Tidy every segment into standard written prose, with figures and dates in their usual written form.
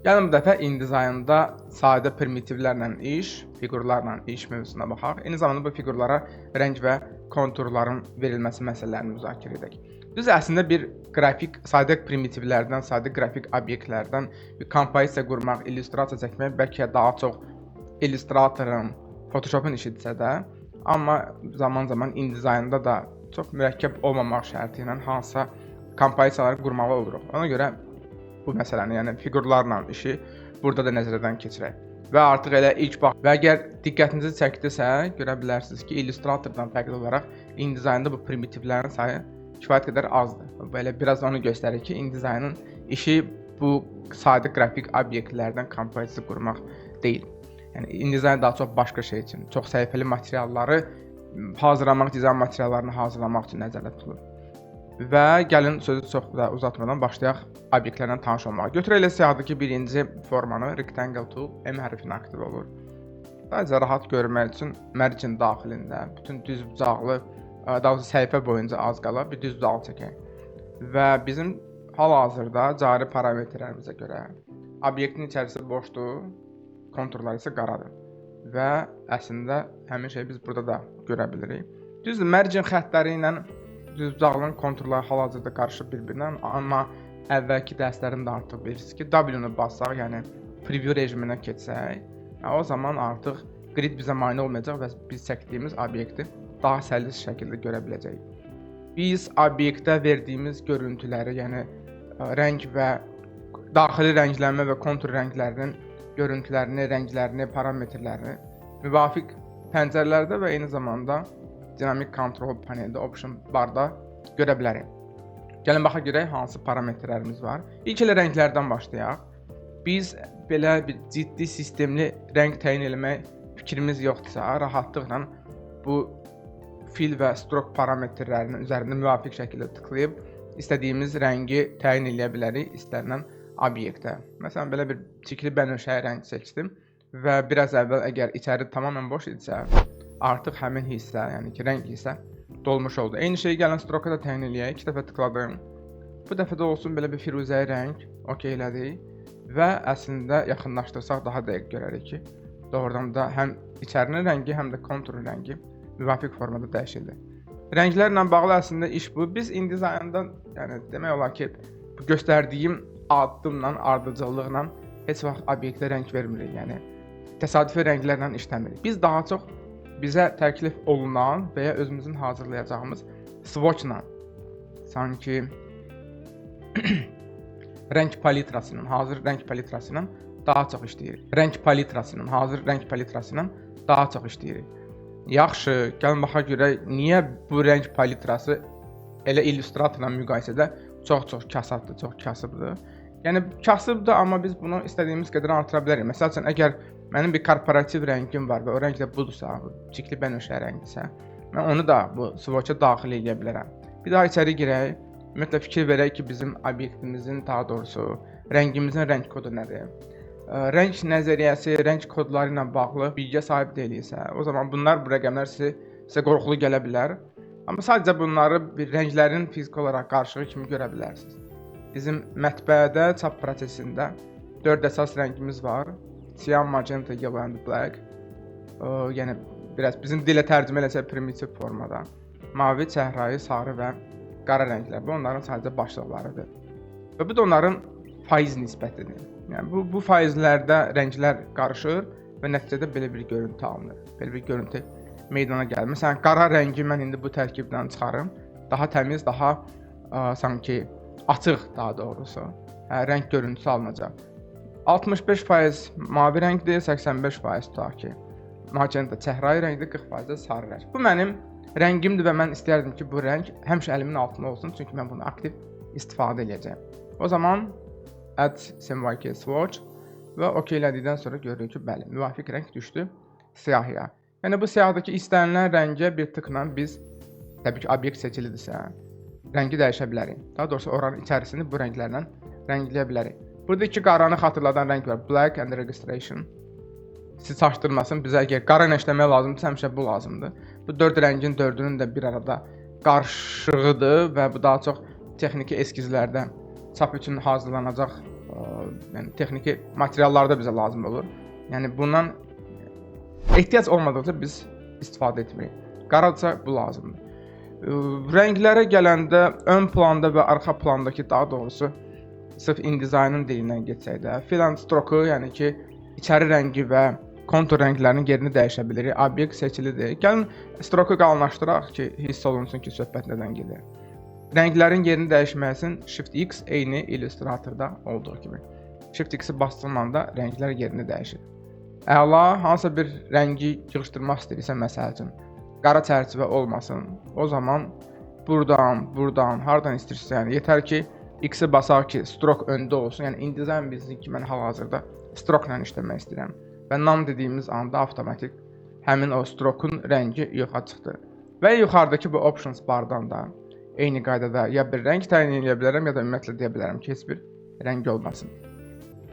Gəlin bu dəfə InDesign'da sadə primitivlərlə iş, fiqurlarla iş mövzusuna baxaq. Eyni zamanda bu fiqurlara rəng və konturların verilməsi məsələlərini müzakirə edək. Düz əslində bir qrafik, sadə primitivlərdən, sadə qrafik obyektlərdən bir kompozisiya qurmaq, illüstrasiya çəkmək bəlkə daha çox Illustrator'ın, Photoshop'un işidirsə də, amma zaman-zaman InDesign'da da çox mürəkkəb olmamaq şərti ilə hansısa kompozisiyaları qurmalı oluruq. Ona görə bu məsələni, yəni fiqurlarla işi burada da nəzərdən keçirək. Və artıq elə ilk bax və əgər diqqətinizi çəkdisə, görə bilərsiniz ki, Illustrator'dan fərqli olaraq InDesign'da bu primitivlərin sayı kifayət qədər azdır. Belə biraz onu göstərir ki, InDesign'ın işi bu sadə qrafik obyektlərdən kompozisiya qurmaq deyil. Yəni InDesign daha çox başqa şey üçün, çox səhifəli materialları hazırlamaq, dizayn materiallarını hazırlamaq üçün nəzərdə tutulur. Və gəlin sözü çox da uzatmadan başlayaq obyektlərlə tanış olmağa. Götürək elə siyahıdakı birinci formanı Rectangle tool M hərfinə aktiv olur. Sadəcə rahat görmək üçün margin daxilində bütün düz bucaqlı, daha doğrusu səhifə boyunca az qala bir düz bucaq çəkək. Və bizim hal-hazırda cari parametrlərimizə görə obyektin içərisi boşdur, konturlar isə qaradır. Və əslində həmin şeyi biz burada da görə bilirik. Düzdür, margin xəttləri ilə düzbucaqlının konturları hal-hazırda qarışıb bir-birinə, amma əvvəlki dərslərində artıq bilirsiniz ki, W-nu bassaq, yəni preview rejiminə keçsək, o zaman artıq grid bizə mane olmayacaq və biz çəkdiyimiz obyekti daha səlis şəkildə görə biləcəyik. Biz obyektə verdiyimiz görüntüləri, yəni rəng və daxili rənglənmə və kontur rənglərinin görüntülərini, rənglərini, parametrlərini müvafiq pəncərələrdə və eyni zamanda dinamik kontrol paneldə, option barda görə bilərik. Gəlin baxaq görək hansı parametrlərimiz var. İlk elə rənglərdən başlayaq. Biz belə bir ciddi sistemli rəng təyin etmək fikrimiz yoxdursa, rahatlıqla bu fill və stroke parametrlərinin üzərində müvafiq şəkildə tıklayıb istədiyimiz rəngi təyin edə bilərik istənilən obyektə. Məsələn, belə bir tikli bənövşəyi rəng seçdim və biraz əvvəl əgər içəri tamamilə boş idisə, artıq həmin hissə, yəni ki, rəng hissə dolmuş oldu. Eyni şeyi gəlin stroke-a da təyin eləyək. 2 dəfə tıkladım. Bu dəfə də olsun belə bir firuzəyi rəng, okey elədik və əslində yaxınlaşdırsaq daha dəqiq görərik ki, doğrudan da həm içərinin rəngi, həm də konturun rəngi müvafiq formada dəyişildi. Rənglərlə bağlı əslində iş bu. Biz InDesign'da, yəni demək olar ki, bu göstərdiyim addımla, ardıcıllıqla heç vaxt obyektə rəng vermirik. Yəni təsadüfi rənglərlə işləmirik. Biz daha çox bizə təklif olunan və ya özümüzün hazırlayacağımız swatch-la sanki rəng palitrasının, hazır rəng palitrasının daha çox işləyirik. Rəng palitrasının, hazır rəng palitrasının daha çox işləyirik. Yaxşı, gəlin baxaq görək niyə bu rəng palitrası elə Illustratorla müqayisədə çox kasıbdır, çox kasıbdır. Yəni kasıbdır, amma biz bunu istədiyimiz qədər artıra bilərik. Məsəl üçün, əgər mənim bir korporativ rəngim var və o rəng də budursa, tikli bənövşə rəngidirsə, mən onu da bu swatch-a daxil edə bilərəm. Bir daha içəri girək, ümumiyyətlə fikir verək ki, bizim obyektimizin, daha doğrusu rəngimizin rəng kodu nədir? Rəng nəzəriyyəsi, rəng kodları ilə bağlı bilgiyə sahib deyilsə, o zaman bunlar, bu rəqəmlər sizə qorxulu gələ bilər. Amma sadəcə bunları bir rənglərin fiziki olaraq qarşılığı kimi görə bilərsiniz. Bizim mətbəədə, çap prosesində 4 əsas rəngimiz var. Cyan, magenta, yellow and black. Yəni biraz bizim dilə tərcümə eləsək primitiv formada. Mavi, çəhrayı, sarı və qara rənglər. Bu onların sadəcə başlıqlarıdır. Və bu da onların faiz nisbətidir. Yəni bu faizlərdə rənglər qarışır və nəticədə belə bir görüntü alınır. Belə bir görüntü meydana gəlir. Məsələn, qara rəngi mən indi bu tərkibdən çıxarım. Daha təmiz, daha sanki açıq daha doğrusu rəng görüntüsü alınacaq. 65% mavi rəngdir, 85% tutaq ki, magenta çəhrayı rəngdir, 40% sarı rəng. Bu mənim rəngimdir və mən istərdim ki, bu rəng həmişə əlimin altında olsun, çünki mən bunu aktiv istifadə edəcəyəm. O zaman add symbol swatch və OK elədikdən sonra görürük ki, bəli, müvafiq rəng düşdü siyahıya. Yəni bu siyahıdakı istənilən rəngə bir tıkla biz, təbii ki, obyekt seçilidirsə, rəngi dəyişə bilərik. Daha doğrusu oranın içərisini bu rənglərlə rəngləyə bilərik. Burada iki qaranı xatırladan rəng var. Black and registration. Sizi çaşdırmasın. Bizə əgər qara ilə işləmək lazımdırsa, həmişə bu lazımdır. Bu 4 rəngin 4-ünün də bir arada qarışığıdır və bu daha çox texniki eskizlərdə çap üçün hazırlanacaq yəni texniki materiallar da bizə lazım olur. Yəni bundan ehtiyac olmadıqca biz istifadə etmirik. Qaradsa bu lazımdır. Rənglərə gələndə ön planda və arxa plandakı, daha doğrusu sırf InDesign'ın dilindən getsək də, fill and stroke, yəni ki, içəri rəngi və kontur rənglərinin yerini dəyişə bilirik. Obyekt seçilidir. Gəlin stroke qalınlaşdıraq ki, hiss olunsun ki, söhbət nədən gedir. Rənglərin yerini dəyişmək üçün Shift X eyni Illustratorda olduğu kimi. Shift X-i bastırmanda rənglər yerini dəyişir. Əla, hansısa bir rəngi yığışdırmaq istəyirsə, məsəl üçün qara çərçivə olmasın. O zaman buradan, hardan istəyirsə, yəni yetər ki, X-i basaq ki, stroke öndə olsun. Yəni InDesign bilsin ki, mən hal-hazırda stroke ilə işləmək istəyirəm. Və none dediyimiz anda avtomatik həmin o stroke'un rəngi yoxa çıxdı. Və yuxarıdakı bu options bardan da eyni qaydada ya bir rəng təyin edə bilərəm, ya da ümumiyyətlə deyə bilərəm ki, heç bir rəng olmasın.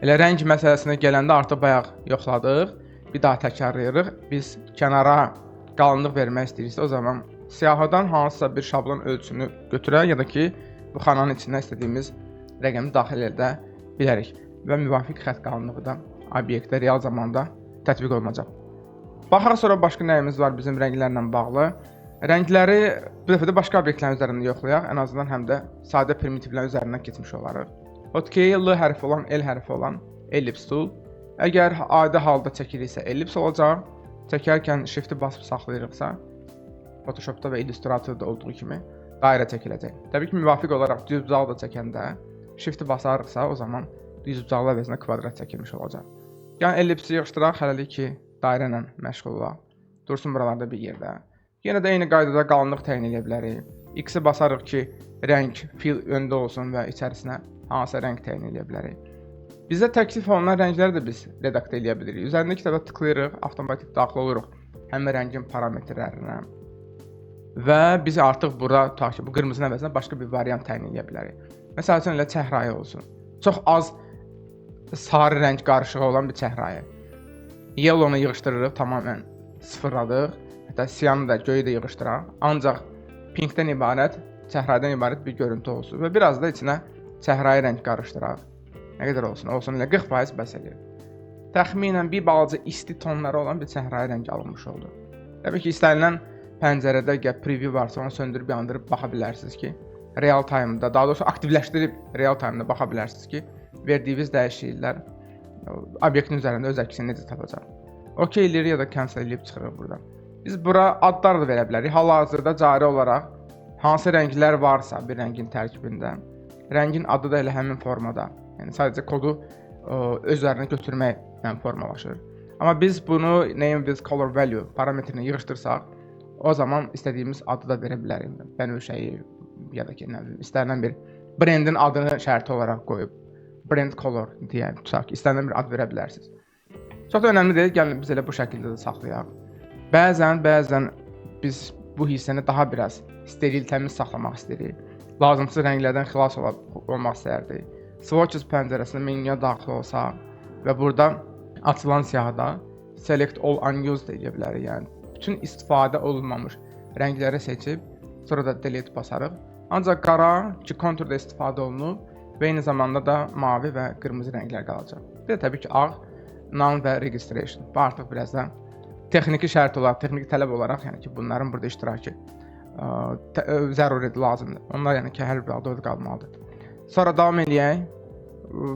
Elə rəng məsələsinə gələndə artıq bayaq yoxladıq. Bir daha təkrarlayırıq. Biz kənara qalınlıq vermək istəyirsə, o zaman siyahıdan hansısa bir şablon ölçüsünü götürək, ya da ki, bu xananın içində istədiyimiz rəqəmi daxil edə bilərik. Və müvafiq xətt qalınlığı da obyektdə real zamanda tətbiq olunacaq. Baxaq sonra başqa nəyimiz var bizim rənglərlə bağlı. Rəngləri bu dəfə də başqa obyektlərin üzərində yoxlayaq. Ən azından həm də sadə primitivlərin üzərindən keçmiş olarıq. Hotkey L hərfi olan, L hərfi olan ellips tool. Əgər adi halda çəkilirsə ellips olacaq. Çəkərkən Shift-i basıb saxlayırıqsa, Photoshopda və Illustratorda olduğu kimi dairə çəkiləcək. Təbii ki, müvafiq olaraq düz bucaqda çəkəndə Shift-i basarıqsa, o zaman düz bucaqlı əvəzinə kvadrat çəkilmiş olacaq. Yəni ellipsi yığışdıraq, hələlik ki, dairə ilə məşğul olaq. Dursun buralarda bir yerdə. Yenə də eyni qaydada qalınlıq təyin edə bilərik. X-i basarıq ki, rəng fill öndə olsun və içərisinə hansısa rəng təyin edə bilərik. Bizə təklif olunan rəngləri də biz redaktə edə bilirik. Üzərindəki tərəfə tıklayırıq, avtomatik daxil oluruq həmin rəngin parametrlərinə. Və biz artıq burada tutaq ki, bu qırmızının əvəzinə başqa bir variant təyin edə bilərik. Məsəl üçün elə çəhrayı olsun. Çox az sarı rəng qarışığı olan bir çəhrayı. Yellow'unu yığışdırırıq, tamamilə sıfırladıq. Hətta siyanı da, göyü də yığışdıraq. Ancaq pinkdən ibarət, çəhrayıdan ibarət bir görüntü olsun. Və biraz da içinə çəhrayı rəng qarışdıraq. Nə qədər olsun? Olsun elə 40% bəs edir. Təxminən bir balaca isti tonları olan bir çəhrayı rəng alınmış oldu. Təbii ki, istənilən pəncərədə gəl preview varsa, onu söndürüb yandırıb baxa bilərsiniz ki, real time-da, daha doğrusu aktivləşdirib real time-da baxa bilərsiniz ki, verdiyiniz dəyişikliklər obyektin üzərində öz əksini necə tapacaq. OK eləyirik ya da cancel eləyib çıxırıq buradan. Biz bura adlar da verə bilərik. Hal-hazırda cari olaraq hansı rənglər varsa bir rəngin tərkibində, rəngin adı da elə həmin formada. Yəni sadəcə kodu öz üzərinə götürməklə formalaşır. Amma biz bunu name with color value parametrinə yığışdırsaq, o zaman istədiyimiz adı da verə bilərik. Bənövşəyi ya da ki, istənilən bir brendin adını şərti olaraq qoyub brand color deyək, tutaq ki, istənilən bir ad verə bilərsiniz. Çox da önəmli deyil, gəlin biz elə bu şəkildə də saxlayaq. Bəzən biz bu hissəni daha biraz steril, təmiz saxlamaq istəyirik. Lazımsız rənglərdən xilas olmaq istəyirdik. Swatches pəncərəsində menyuya daxil olsaq və burada açılan siyahıda Select All Unused edə bilərik. Yəni, bütün istifadə olunmamış rəngləri seçib, sonra da Delete basarıq. Ancaq qara ki, konturda istifadə olunub və eyni zamanda da mavi və qırmızı rənglər qalacaq. Bir də təbii ki, ağ, None və Registration. Bu artıq biraz da texniki şərt olaraq, texniki tələb olaraq, yəni ki, bunların burada iştirakı zəruridir, lazımdır. Onlar yəni ki, hər bir halda qalmalıdır. Sonra davam edək.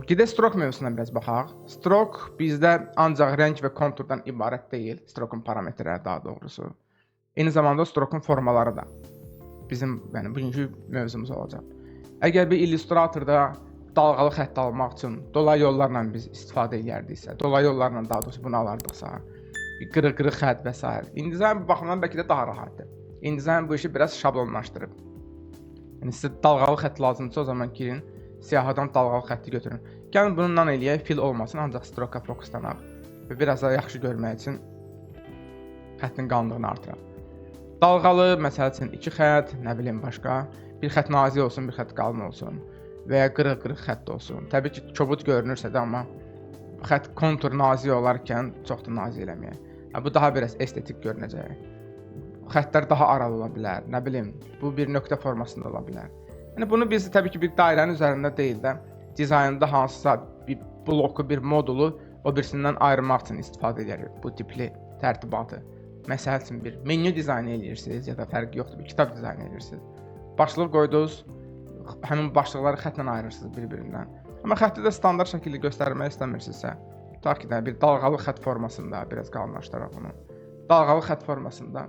Gedək stroke mövzusuna biraz baxaq. Stroke bizdə ancaq rəng və konturdan ibarət deyil. Stroke'un parametrləri daha doğrusu. Eyni zamanda stroke'un formaları da bizim bugünkü mövzumuz olacaq. Əgər bir Illustratorda dalğalı xətt almaq üçün dolayı yollarla biz istifadə edərdiksə, dolayı yollarla daha doğrusu bunu alardıqsa, bir qırıq-qırıq xətt və s. InDesign bu baxımdan bəlkə də daha rahatdır. InDesign bu işi biraz şablonlaşdırıb. Yəni sizə dalğalı xətt lazımdırsa, o zaman girin, siyahıdan dalğalı xətti götürün. Gəlin bununla eləyək, fill olmasın, ancaq stroke-a fokuslanaq və biraz da yaxşı görmək üçün xəttin qalınlığını artıraq. Dalğalı, məsəl üçün 2 xətt, nə bilim başqa, bir xətt nazik olsun, bir xətt qalın olsun və ya qırıq-qırıq xətt olsun. Təbii ki, kobud görünürsə də, amma xətt kontur nazik olarkən çox da nazik eləməyək. Bu daha biraz estetik görünəcək. Xəttlər daha aralı ola bilər, nə bilim, bu bir nöqtə formasında ola bilər. Yəni bunu biz təbii ki, bir dairənin üzərində deyil də, dizaynda hansısa bloku, bir modulu o birisindən ayırmaq üçün istifadə edirik bu tipli tərtibatı. Məsəl üçün bir menyu dizayn edirsiniz ya da fərqi yoxdur, bir kitab dizayn edirsiniz. Başlıq qoydunuz, həmin başlıqları xəttlə ayırırsınız bir-birindən. Amma xətti də standart şəkildə göstərmək istəmirsinizsə, tutaq ki, bir dalğalı xətt formasında, biraz qalınlaşdıraq bunu. Dalğalı xətt formasında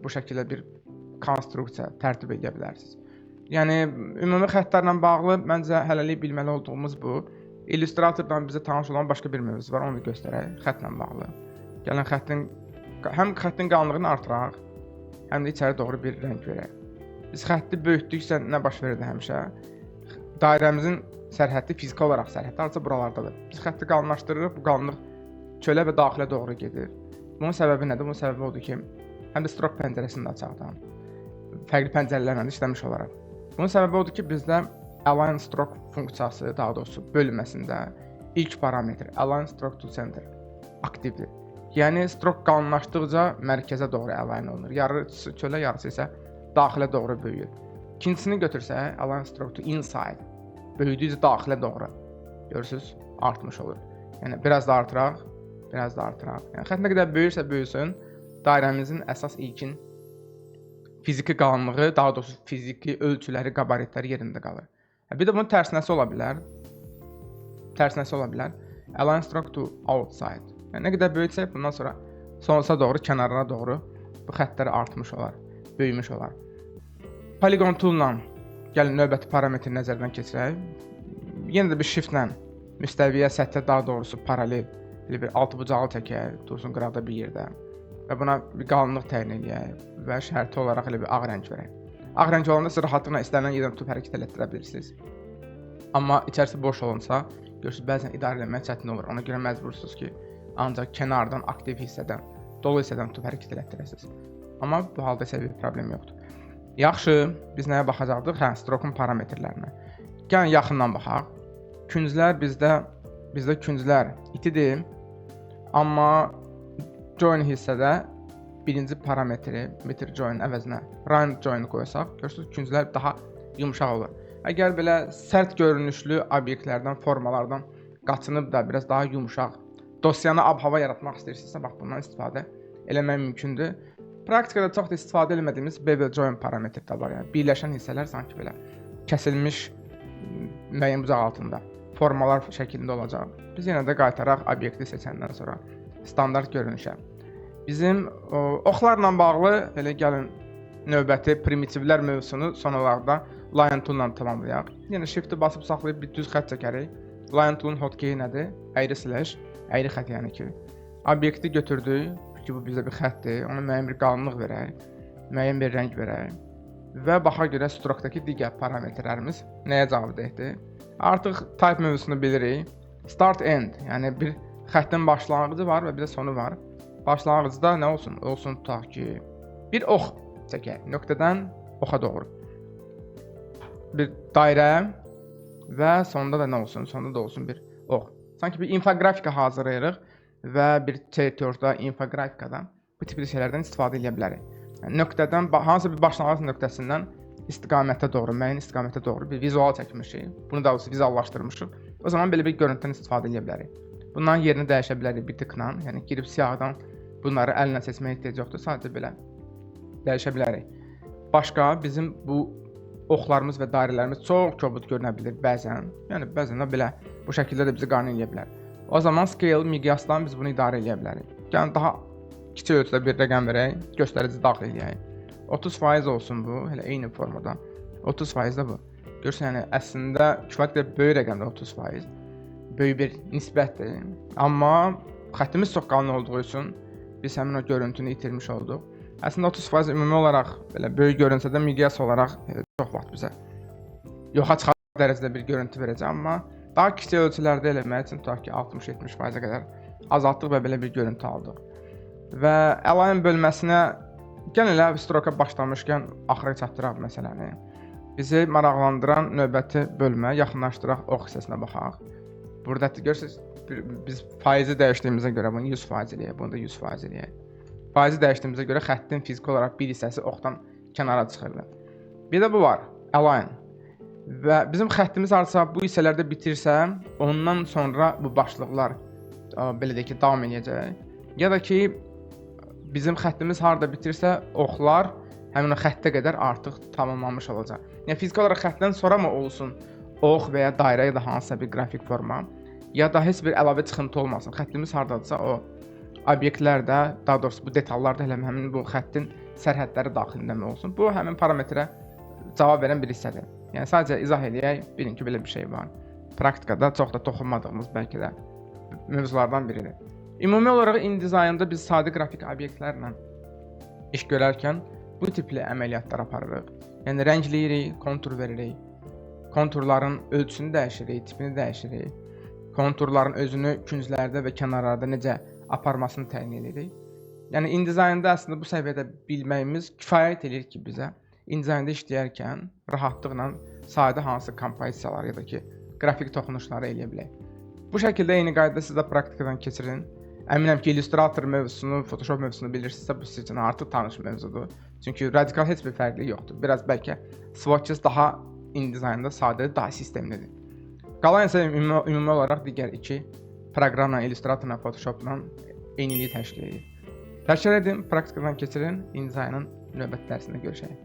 bu şəkildə bir konstruksiya tərtib edə bilərsiniz. Yəni ümumi xəttlərlə bağlı məncə hələlik bilməli olduğumuz bu. İllüstratordan bizə tanış olan başqa bir mövzu var, onu da göstərək, xəttlə bağlı. Gəlin həm xəttin qalınlığını artıraq, həm də içəri doğru bir rəng verək. Biz xətti böyütdükcə nə baş verir həmişə? Dairəmizin sərhəddi fiziki olaraq sərhəddi artıq buralardadır. Biz xətti qalınlaşdırırıq, bu qalınlıq çölə və daxilə doğru gedir. Bunun səbəbi nədir? Bunun səbəbi odur ki, həm də stroke pəncərəsini də açaqdan, fərqli pəncərələrlə işləmiş olaraq. Bunun səbəbi odur ki, bizdə align stroke funksiyası, daha doğrusu bölməsində ilk parametr align stroke to center aktivdir. Yəni stroke qalınlaşdıqca mərkəzə doğru align olunur. Yarısı çölə, yarısı isə daxilə doğru böyüyür. İkincisini götürsək, align stroke to inside böyüdükcə daxilə doğru görürsüz, artmış olur. Yəni biraz da artıraq, biraz da artıraq. Yəni xətt nə qədər böyürsə böyüsün, dairəmizin əsas ilkin fiziki qalınlığı, daha doğrusu fiziki ölçüləri, qabaritləri yerində qalır. Bir də bunun tərsinəsi ola bilər. Tərsinəsi ola bilər. Align stroke to outside. Yəni nə qədər böyütsək, bundan sonra sonuca doğru, kənarlara doğru bu xəttlər artmış olar, böyümüş olar. Polygon tool-la gəlin növbəti parametri nəzərdən keçirək. Yenə də bir shift-lə müstəviyə səthə, daha doğrusu paralel bir altı bucaqlı çəkək, dursun qıraqda bir yerdə. Və buna bir qalınlıq təyin edək və şərti olaraq elə bir ağ rəng verək. Ağ rəng olanda siz rahatlıqla istənilən yerdən tutub hərəkət etdirə bilirsiniz. Amma içərisi boş olunsa, görürsünüz bəzən idarə etmək çətin olur. Ona görə məcbursunuz ki, ancaq kənardan, aktiv hissədən, dolu hissədən tutub hərəkət etdirəsiniz. Amma bu halda isə bir problem yoxdur. Yaxşı, biz nəyə baxacaqdıq? Stroke'un parametrlərinə. Gəlin yaxından baxaq. Künclər bizdə künclər itidir. Amma join hissədə birinci parametri meter join əvəzinə round join qoysaq, görürsünüz künclər daha yumşaq olur. Əgər belə sərt görünüşlü obyektlərdən, formalardan qaçınıb da biraz daha yumşaq dosyanı ab-hava yaratmaq istəyirsinizsə, bax bundan istifadə eləmək mümkündür. Praktikada çox da istifadə etmədiyimiz bevel join parametri də var. Yəni birləşən hissələr sanki belə kəsilmiş müəyyən bucaq altında formalar şəklində olacaq. Biz yenə də qaytaraq obyekti seçəndən sonra standart görünüşə. Bizim oxlarla bağlı elə gəlin növbəti primitivlər mövzusunu son olaraq da line tool-la tamamlayaq. Yəni shift-i basıb saxlayıb bir düz xətt çəkərik. Line tool-un hotkeyi nədir? Əyri slash, əyri xətt yəni ki. Obyekti götürdük ki, bu bizə bir xəttdir. Ona müəyyən bir qalınlıq verək, müəyyən bir rəng verək və baxa görə stroke-dakı digər parametrlərimiz nəyə cavab edəkdir? Artıq type mövzusunu bilirik. Start end, yəni bir xəttin başlanğıcı var və bir də sonu var. Başlanğıcda nə olsun? Olsun tutaq ki, bir ox çəkək, nöqtədən oxa doğru. Bir dairə və sonunda da nə olsun? Sonunda da olsun bir ox. Sanki bir infografika hazırlayırıq və bir T4-da, infografikadan bu tipli şeylərdən istifadə edə bilərik. Yəni, nöqtədən, hansısa bir başlanğıc nöqtəsindən istiqamətə doğru, müəyyən istiqamətə doğru bir vizual çəkmişik. Bunu da vizuallaşdırmışıq. O zaman belə bir görüntüdən istifadə edə bilərik. Bunların yerini dəyişə bilərik bir tıkla. Yəni girib siyahıdan bunları əllə seçməyə ehtiyac yoxdur. Sadəcə belə dəyişə bilərik. Başqa bizim bu oxlarımız və dairələrimiz çox kobud görünə bilir bəzən. Yəni bəzən də belə bu şəkildə də bizi qane edə bilər. O zaman scale miqyasdan biz bunu idarə edə bilərik. Yəni daha kiçik ölçüdə bir rəqəm verək, göstərici daxil edək. 30% olsun bu, elə eyni formada. 30% də bu. Görürsən, yəni əslində kifayət qədər böyük rəqəmdir 30%. Böyük bir nisbətdir. Amma xəttimiz çox qalın olduğu üçün biz həmin o görüntünü itirmiş olduq. Əslində 30% ümumi olaraq belə böyük görünsə də miqyas olaraq çox vaxt bizə yoxa çıxar dərəcədə bir görüntü verəcək, amma daha kiçik ölçülərdə eləmək üçün tutaq ki 60-70%-ə qədər azaltdıq və belə bir görüntü aldıq. Və align bölməsinə gəlin elə stroke-a başlamışkən axıra çatdıraq məsələni. Bizi maraqlandıran növbəti bölmə, yaxınlaşdıraq ox hissəsinə baxaq. Burada görürsünüz, biz faizi dəyişdiyimizə görə bunu 100% eləyək, bunu da 100% eləyək. Faizi dəyişdiyimizə görə xəttin fiziki olaraq bir hissəsi oxdan kənara çıxırdı. Bir də bu var, align. və bizim xəttimiz hardasa bu hissələrdə bitirsə, ondan sonra bu başlıqlar belə deyək ki, davam edəcək. Ya da ki, bizim xəttimiz harda bitirsə, oxlar həmin o xəttə qədər artıq tamamlanmış olacaq. Yəni fiziki olaraq xəttdən sonra mı olsun ox və ya dairə ya da hansısa bir qrafik forma, ya da heç bir əlavə çıxıntı olmasın. Xəttimiz hardadırsa o obyektlərdə, daha doğrusu bu detallarda həmin bu xəttin sərhədləri daxilində mi olsun? Bu həmin parametrə cavab verən bir hissədir. Yəni sadəcə izah eləyək, bilin ki, belə bir şey var. Praktikada çox da toxunmadığımız bəlkə də mövzulardan biridir. Ümumi olaraq InDesign'da biz sadə qrafik obyektlərlə iş görərkən bu tipli əməliyyatlar aparırıq. Yəni rəngləyirik, kontur veririk, konturların ölçüsünü dəyişirik, tipini dəyişirik, konturların özünü künclərdə və kənarlarda necə aparmasını təyin edirik. Yəni InDesign'da əslində bu səviyyədə bilməyimiz kifayət edir ki, bizə InDesign'da işləyərkən rahatlıqla sadə hansı kompozisiyalar ya da ki, qrafik toxunuşları eləyə bilək. Bu şəkildə eyni qaydada siz də praktikadan keçirin. Əminəm ki, Illustrator mövzusunu, Photoshop mövzusunu bilirsinizsə, bu sizin üçün artıq tanış mövzudur. Çünki radikal heç bir fərqli yoxdur. Biraz bəlkə swatches daha InDesign'da sadədir, daha sistemlidir. Qalan isə ümumi olaraq digər iki proqramla, Illustratorla, Photoshopla eyniliyi təşkil edir. Təşəkkür edim, praktikadan keçirin, InDesign'ın növbəti dərsində görüşək.